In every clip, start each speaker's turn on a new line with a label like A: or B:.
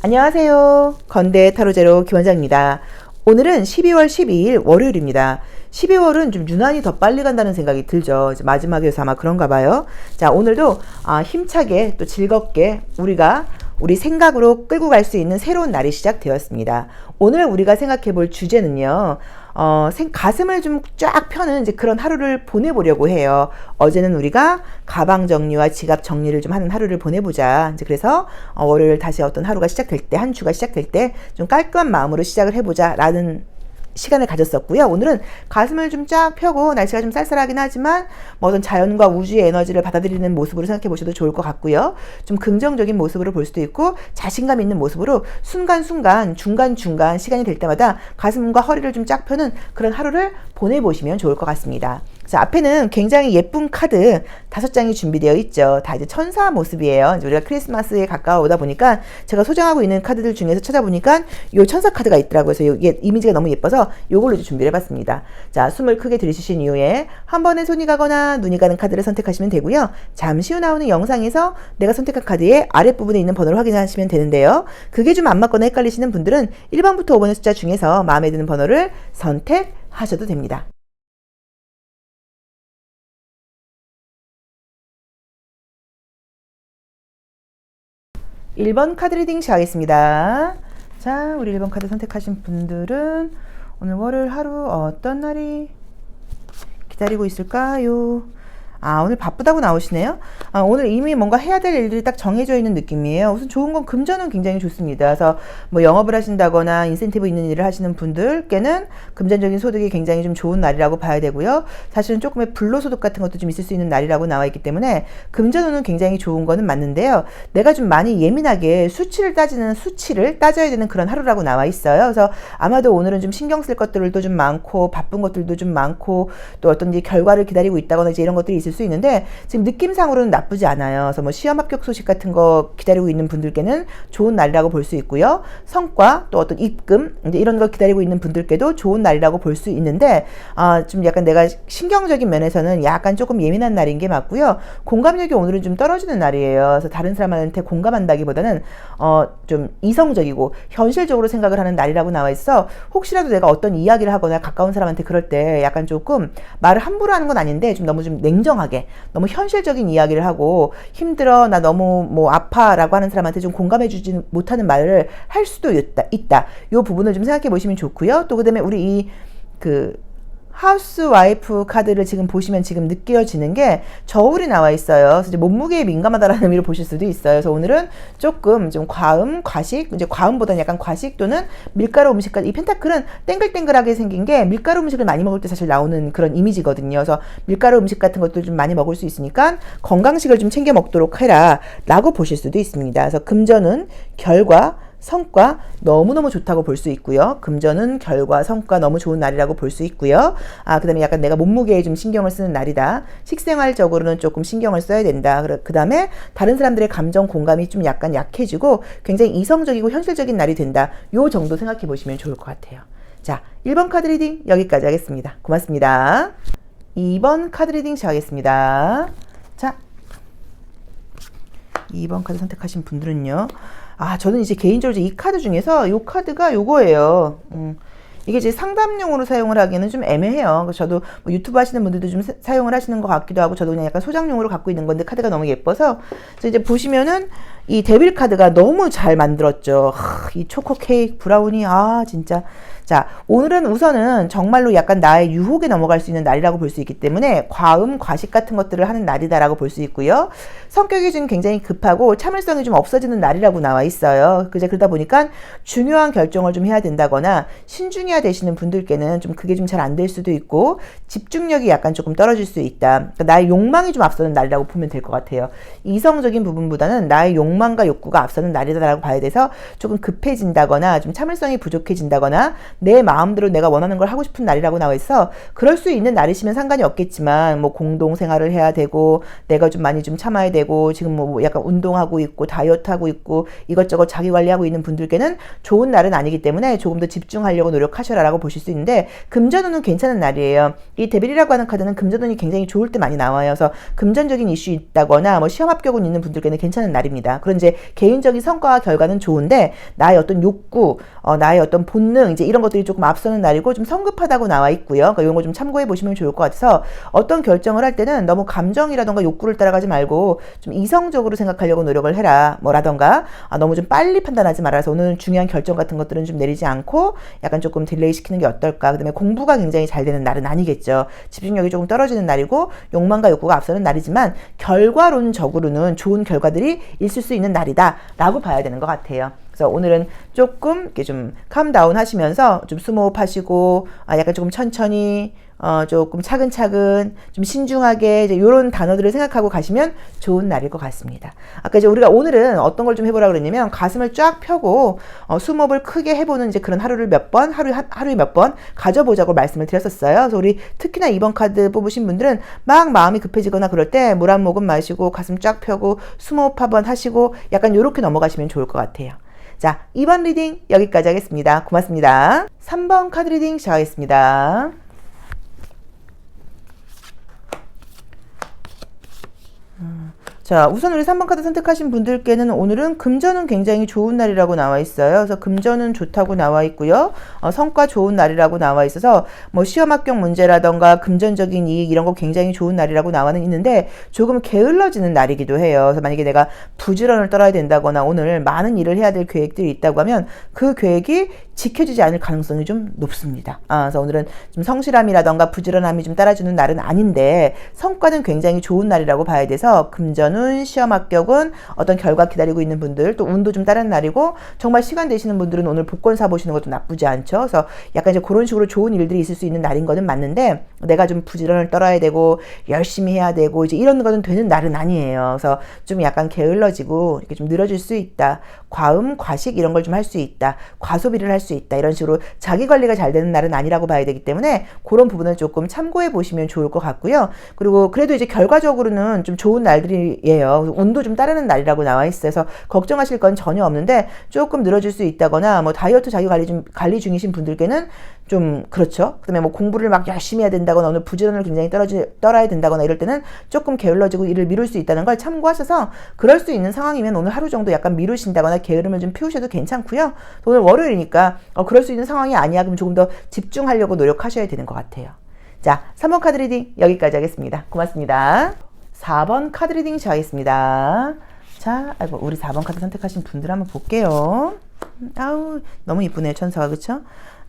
A: 안녕하세요. 건대 타로제로 김원장입니다. 오늘은 12월 12일 월요일입니다. 12월은 좀 유난히 더 빨리 간다는 생각이 들죠. 이제 마지막이어서 아마 그런가 봐요. 자, 오늘도 힘차게 또 즐겁게 우리 생각으로 끌고 갈 수 있는 새로운 날이 시작되었습니다. 오늘 우리가 생각해 볼 주제는요. 가슴을 좀 쫙 펴는 이제 그런 하루를 보내보려고 해요. 어제는 우리가 가방 정리와 지갑 정리를 좀 하는 하루를 보내보자. 이제 그래서 월요일 다시 어떤 하루가 시작될 때, 한 주가 시작될 때 좀 깔끔한 마음으로 시작을 해보자라는 시간을 가졌었고요. 오늘은 가슴을 좀 쫙 펴고 날씨가 좀 쌀쌀하긴 하지만 뭐 어떤 자연과 우주의 에너지를 받아들이는 모습으로 생각해 보셔도 좋을 것 같고요. 좀 긍정적인 모습으로 볼 수도 있고 자신감 있는 모습으로 순간순간 중간중간 시간이 될 때마다 가슴과 허리를 좀 쫙 펴는 그런 하루를 보내보시면 좋을 것 같습니다. 자, 앞에는 굉장히 예쁜 카드 5장이 준비되어 있죠. 다 이제 천사 모습이에요. 이제 우리가 크리스마스에 가까워오다 보니까 제가 소장하고 있는 카드들 중에서 찾아보니까 요 천사 카드가 있더라고요. 그래서 이게 이미지가 너무 예뻐서 요걸로 이제 준비를 해봤습니다. 자, 숨을 크게 들이쉬신 이후에 한 번에 손이 가거나 눈이 가는 카드를 선택하시면 되고요. 잠시 후 나오는 영상에서 내가 선택한 카드의 아랫부분에 있는 번호를 확인하시면 되는데요. 그게 좀 안 맞거나 헷갈리시는 분들은 1번부터 5번의 숫자 중에서 마음에 드는 번호를 선택하셔도 됩니다. 1번 카드 리딩 시작하겠습니다. 자, 우리 1번 카드 선택하신 분들은 오늘 월요일 하루 어떤 날이 기다리고 있을까요? 오늘 바쁘다고 나오시네요. 오늘 이미 뭔가 해야 될 일들이 딱 정해져 있는 느낌이에요. 우선 좋은 건 금전은 굉장히 좋습니다. 그래서 뭐 영업을 하신다거나 인센티브 있는 일을 하시는 분들께는 금전적인 소득이 굉장히 좀 좋은 날이라고 봐야 되고요. 사실은 조금의 불로소득 같은 것도 좀 있을 수 있는 날이라고 나와 있기 때문에 금전운은 굉장히 좋은 거는 맞는데요. 내가 좀 많이 예민하게 수치를 따져야 되는 그런 하루라고 나와 있어요. 그래서 아마도 오늘은 좀 신경 쓸 것들도 좀 많고 바쁜 것들도 좀 많고 또 어떤 이제 결과를 기다리고 있다거나 이제 이런 것들이 있을 수 있는데 지금 느낌상으로는 나쁘지 않아요. 그래서 뭐 시험 합격 소식 같은 거 기다리고 있는 분들께는 좋은 날이라고 볼 수 있고요. 성과 또 어떤 입금 이제 이런 거 기다리고 있는 분들께도 좋은 날이라고 볼 수 있는데 좀 약간 내가 신경적인 면에서는 약간 조금 예민한 날인 게 맞고요. 공감력이 오늘은 좀 떨어지는 날이에요. 그래서 다른 사람한테 공감한다기보다는 좀 이성적이고 현실적으로 생각을 하는 날이라고 나와 있어. 혹시라도 내가 어떤 이야기를 하거나 가까운 사람한테 그럴 때 약간 조금 말을 함부로 하는 건 아닌데 좀 너무 좀 냉정하게 너무 현실적인 이야기를 하고 힘들어 나 너무 뭐 아파 라고 하는 사람한테 좀 공감해 주지 못하는 말을 할 수도 있다. 요 부분을 좀 생각해 보시면 좋고요. 또 그다음에 우리 하우스와이프 카드를 지금 보시면 지금 느껴지는 게 저울이 나와 있어요. 그래서 이제 몸무게에 민감하다라는 의미로 보실 수도 있어요. 그래서 오늘은 조금 좀 과식, 이제 과음보다는 약간 과식 또는 밀가루 음식까지, 이 펜타클은 땡글땡글하게 생긴 게 밀가루 음식을 많이 먹을 때 사실 나오는 그런 이미지거든요. 그래서 밀가루 음식 같은 것들 좀 많이 먹을 수 있으니까 건강식을 좀 챙겨 먹도록 해라 라고 보실 수도 있습니다. 그래서 금전은 결과, 성과 너무너무 좋다고 볼 수 있고요. 금전은 결과, 성과 너무 좋은 날이라고 볼 수 있고요. 그 다음에 약간 내가 몸무게에 좀 신경을 쓰는 날이다. 식생활적으로는 조금 신경을 써야 된다. 그 다음에 다른 사람들의 감정 공감이 좀 약간 약해지고 굉장히 이성적이고 현실적인 날이 된다. 요 정도 생각해 보시면 좋을 것 같아요. 자, 1번 카드 리딩 여기까지 하겠습니다. 고맙습니다. 2번 카드 리딩 시작하겠습니다. 자, 2번 카드 선택하신 분들은요. 저는 이제 개인적으로 이 카드 중에서 이 카드가 요거예요. 이게 이제 상담용으로 사용을 하기에는 좀 애매해요. 그래서 저도 뭐 유튜브 하시는 분들도 좀 사용을 하시는 것 같기도 하고 저도 그냥 약간 소장용으로 갖고 있는 건데 카드가 너무 예뻐서 그래서 이제 보시면은 이 데빌 카드가 너무 잘 만들었죠. 이 초코 케이크, 브라우니, 진짜. 자, 오늘은 우선은 정말로 약간 나의 유혹에 넘어갈 수 있는 날이라고 볼 수 있기 때문에 과음, 과식 같은 것들을 하는 날이다라고 볼 수 있고요. 성격이 좀 굉장히 급하고 참을성이 좀 없어지는 날이라고 나와 있어요. 그러다 보니까 중요한 결정을 좀 해야 된다거나 신중해야 되시는 분들께는 좀 그게 좀 잘 안 될 수도 있고 집중력이 약간 조금 떨어질 수 있다. 그러니까 나의 욕망이 좀 앞서는 날이라고 보면 될 것 같아요. 이성적인 부분보다는 나의 욕망과 욕구가 앞서는 날이다라고 봐야 돼서 조금 급해진다거나 좀 참을성이 부족해진다거나 내 마음대로 내가 원하는 걸 하고 싶은 날이라고 나와 있어. 그럴 수 있는 날이시면 상관이 없겠지만 뭐 공동생활을 해야 되고 내가 좀 많이 좀 참아야 되고 지금 뭐 약간 운동하고 있고 다이어트하고 있고 이것저것 자기 관리하고 있는 분들께는 좋은 날은 아니기 때문에 조금 더 집중하려고 노력하셔야 하셔라라고 보실 수 있는데 금전운은 괜찮은 날이에요. 이 데빌이라고 하는 카드는 금전운이 굉장히 좋을 때 많이 나와요. 그래서 금전적인 이슈 있다거나 뭐 시험 합격운 있는 분들께는 괜찮은 날입니다. 그런 이제 개인적인 성과와 결과는 좋은데 나의 어떤 욕구, 나의 어떤 본능 이제 이런 것들이 조금 앞서는 날이고 좀 성급하다고 나와 있고요. 그러니까 이런 거 좀 참고해 보시면 좋을 것 같아서 어떤 결정을 할 때는 너무 감정이라던가 욕구를 따라가지 말고 좀 이성적으로 생각하려고 노력을 해라. 뭐라던가 너무 좀 빨리 판단하지 말아서 오늘 중요한 결정 같은 것들은 좀 내리지 않고 약간 조금 딜레이 시키는 게 어떨까. 그다음에 공부가 굉장히 잘 되는 날은 아니겠죠. 집중력이 조금 떨어지는 날이고 욕망과 욕구가 앞서는 날이지만 결과론적으로는 좋은 결과들이 있을 수 있는 날이다 라고 봐야 되는 것 같아요. 그래서 오늘은 조금 이렇게 좀 캄다운 하시면서 좀 스모흡 하시고 약간 조금 천천히 조금 차근차근 좀 신중하게 이제 이런 단어들을 생각하고 가시면 좋은 날일 것 같습니다. 아까 이제 우리가 오늘은 어떤 걸 좀 해보라 그랬냐면 가슴을 쫙 펴고 숨호흡을 크게 해보는 이제 그런 하루에 몇 번 가져보자고 말씀을 드렸었어요. 그래서 우리 특히나 이번 카드 뽑으신 분들은 막 마음이 급해지거나 그럴 때 물 한 모금 마시고 가슴 쫙 펴고 숨호흡 한번 하시고 약간 이렇게 넘어가시면 좋을 것 같아요. 자, 2번 리딩 여기까지 하겠습니다. 고맙습니다. 3번 카드 리딩 시작하겠습니다. 자, 우선 우리 3번 카드 선택하신 분들께는 오늘은 금전은 굉장히 좋은 날이라고 나와 있어요. 그래서 금전은 좋다고 나와 있고요. 성과 좋은 날이라고 나와 있어서 뭐 시험 합격 문제라던가 금전적인 이익 이런 거 굉장히 좋은 날이라고 나와는 있는데 조금 게을러지는 날이기도 해요. 그래서 만약에 내가 부지런을 떨어야 된다거나 오늘 많은 일을 해야 될 계획들이 있다고 하면 그 계획이 지켜지지 않을 가능성이 좀 높습니다. 그래서 오늘은 좀 성실함이라던가 부지런함이 좀 따라주는 날은 아닌데 성과는 굉장히 좋은 날이라고 봐야 돼서 금전운, 시험 합격은 어떤 결과 기다리고 있는 분들 또 운도 좀 따르는 날이고 정말 시간 되시는 분들은 오늘 복권 사보시는 것도 나쁘지 않죠. 그래서 약간 이제 그런 식으로 좋은 일들이 있을 수 있는 날인 거는 맞는데 내가 좀 부지런을 떨어야 되고 열심히 해야 되고 이제 이런 거는 되는 날은 아니에요. 그래서 좀 약간 게을러지고 이렇게 좀 늘어질 수 있다. 과음, 과식 이런 걸 좀 할 수 있다. 과소비를 할 수 있다. 이런 식으로 자기 관리가 잘 되는 날은 아니라고 봐야 되기 때문에 그런 부분을 조금 참고해 보시면 좋을 것 같고요. 그리고 그래도 이제 결과적으로는 좀 좋은 날들이에요. 운도 좀 따르는 날이라고 나와 있어요. 그래서 걱정하실 건 전혀 없는데 조금 늘어질 수 있다거나 뭐 다이어트 자기 관리 중이신 분들께는 좀 그렇죠. 그다음에 뭐 공부를 막 열심히 해야 된다거나 오늘 부지런을 굉장히 떨어야 된다거나 이럴 때는 조금 게을러지고 일을 미룰 수 있다는 걸 참고하셔서 그럴 수 있는 상황이면 오늘 하루 정도 약간 미루신다거나 게으름을 좀 피우셔도 괜찮고요. 오늘 월요일이니까 그럴 수 있는 상황이 아니야. 그럼 조금 더 집중하려고 노력하셔야 되는 것 같아요. 자, 3번 카드 리딩 여기까지 하겠습니다. 고맙습니다. 4번 카드 리딩 시작하겠습니다. 자, 아이고 우리 4번 카드 선택하신 분들 한번 볼게요. 아우 너무 이쁘네요. 천사가 그쵸?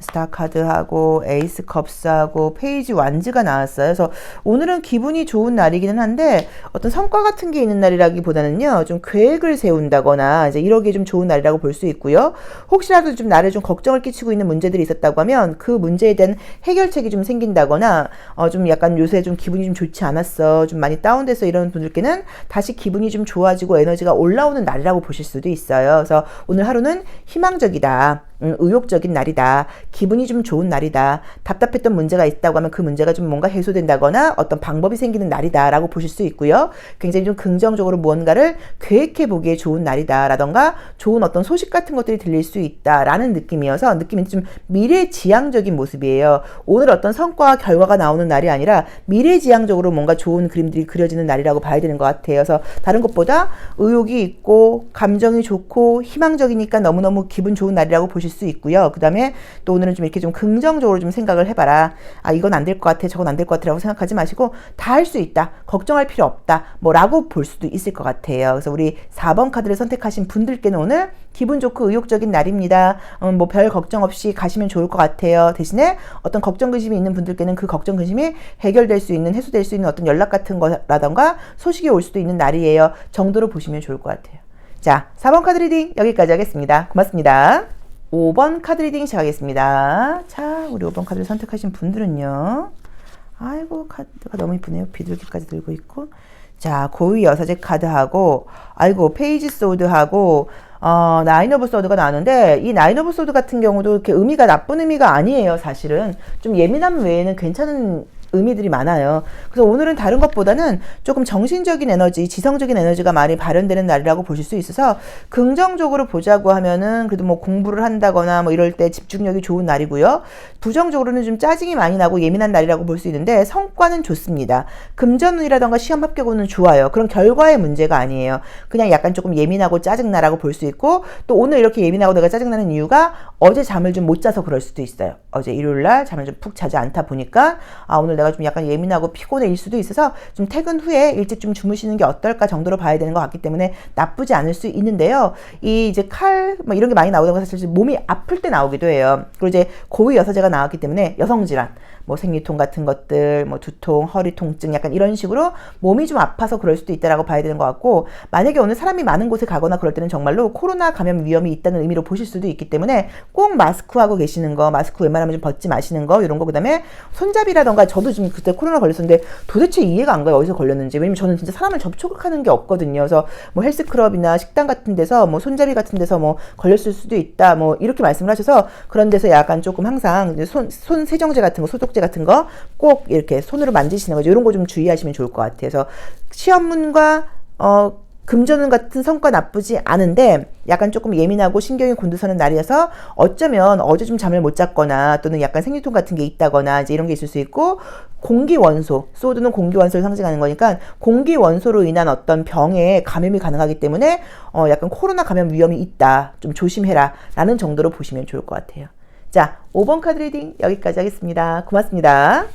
A: 스타 카드하고 에이스 컵스하고 페이지 완즈가 나왔어요. 그래서 오늘은 기분이 좋은 날이기는 한데 어떤 성과 같은 게 있는 날이라기보다는요. 좀 계획을 세운다거나 이제 이러기에 좀 좋은 날이라고 볼 수 있고요. 혹시라도 좀 나를 좀 걱정을 끼치고 있는 문제들이 있었다고 하면 그 문제에 대한 해결책이 좀 생긴다거나 좀 약간 요새 좀 기분이 좀 좋지 않았어. 좀 많이 다운돼서 이런 분들께는 다시 기분이 좀 좋아지고 에너지가 올라오는 날이라고 보실 수도 있어요. 그래서 오늘 하루는 희망적이다. 의욕적인 날이다. 기분이 좀 좋은 날이다. 답답했던 문제가 있다고 하면 그 문제가 좀 뭔가 해소된다거나 어떤 방법이 생기는 날이다 라고 보실 수 있고요. 굉장히 좀 긍정적으로 무언가를 계획해 보기에 좋은 날이다 라던가 좋은 어떤 소식 같은 것들이 들릴 수 있다 라는 느낌이어서 느낌이 좀 미래지향적인 모습이에요. 오늘 어떤 성과와 결과가 나오는 날이 아니라 미래지향적으로 뭔가 좋은 그림들이 그려지는 날이라고 봐야 되는 것 같아요. 그래서 다른 것보다 의욕이 있고 감정이 좋고 희망적이니까 너무너무 기분 좋은 날이라고 보실 수 있고요. 그 다음에 또 오늘은 좀 이렇게 좀 긍정적으로 좀 생각을 해봐라. 이건 안 될 것 같아. 저건 안 될 것 같아. 라고 생각하지 마시고 다 할 수 있다. 걱정할 필요 없다. 라고 볼 수도 있을 것 같아요. 그래서 우리 4번 카드를 선택하신 분들께는 오늘 기분 좋고 의욕적인 날입니다. 뭐 별 걱정 없이 가시면 좋을 것 같아요. 대신에 어떤 걱정 근심이 있는 분들께는 그 걱정 근심이 해결될 수 있는 해소될 수 있는 어떤 연락 같은 거라던가 소식이 올 수도 있는 날이에요. 정도로 보시면 좋을 것 같아요. 자, 4번 카드 리딩 여기까지 하겠습니다. 고맙습니다. 5번 카드 리딩 시작하겠습니다. 자, 우리 5번 카드를 선택하신 분들은요. 아이고, 카드가 너무 이쁘네요. 비둘기까지 들고 있고. 자, 고위 여사제 카드하고, 아이고, 페이지 소드하고, 나인 오브 소드가 나왔는데, 이 나인 오브 소드 같은 경우도 이렇게 의미가 나쁜 의미가 아니에요, 사실은. 좀 예민함 외에는 괜찮은 의미들이 많아요. 그래서 오늘은 다른 것보다는 조금 정신적인 에너지, 지성적인 에너지가 많이 발현되는 날이라고 보실 수 있어서 긍정적으로 보자고 하면은 그래도 뭐 공부를 한다거나 뭐 이럴 때 집중력이 좋은 날이고요. 부정적으로는 좀 짜증이 많이 나고 예민한 날이라고 볼 수 있는데 성과는 좋습니다. 금전운이라던가 시험 합격운은 좋아요. 그런 결과의 문제가 아니에요. 그냥 약간 조금 예민하고 짜증나라고 볼 수 있고, 또 오늘 이렇게 예민하고 내가 짜증나는 이유가 어제 잠을 좀 못 자서 그럴 수도 있어요. 어제 일요일날 잠을 좀 푹 자지 않다 보니까 오늘 내가 좀 약간 예민하고 피곤해일 수도 있어서 좀 퇴근 후에 일찍 좀 주무시는 게 어떨까 정도로 봐야 되는 것 같기 때문에 나쁘지 않을 수 있는데요. 이 이제 칼 뭐 이런 게 많이 나오다 보면 사실 몸이 아플 때 나오기도 해요. 그리고 이제 고위 여서제가 나왔기 때문에 여성질환, 뭐 생리통 같은 것들, 뭐 두통, 허리 통증 약간 이런 식으로 몸이 좀 아파서 그럴 수도 있다라고 봐야 되는 것 같고, 만약에 오늘 사람이 많은 곳에 가거나 그럴 때는 정말로 코로나 감염 위험이 있다는 의미로 보실 수도 있기 때문에 꼭 마스크 하고 계시는 거, 마스크 웬만하면 좀 벗지 마시는 거 이런 거, 그다음에 손잡이라던가, 저도 지금 그때 코로나 걸렸었는데 도대체 이해가 안 가요. 어디서 걸렸는지. 왜냐면 저는 진짜 사람을 접촉하는 게 없거든요. 그래서 뭐 헬스클럽이나 식당 같은 데서 뭐 손잡이 같은 데서 뭐 걸렸을 수도 있다 뭐 이렇게 말씀을 하셔서, 그런 데서 약간 조금 항상 손 세정제 같은 거, 소독제 같은 거 꼭 이렇게 손으로 만지시는 거죠. 이런 거 좀 주의하시면 좋을 것 같아요. 그래서 시험문과 금전운 같은 성과 나쁘지 않은데 약간 조금 예민하고 신경이 곤두서는 날이어서 어쩌면 어제 좀 잠을 못 잤거나 또는 약간 생리통 같은 게 있다거나 이제 이런 게 있을 수 있고, 공기원소, 소드는 공기원소를 상징하는 거니까 공기원소로 인한 어떤 병에 감염이 가능하기 때문에 약간 코로나 감염 위험이 있다, 좀 조심해라 라는 정도로 보시면 좋을 것 같아요. 자, 5번 카드 리딩 여기까지 하겠습니다. 고맙습니다.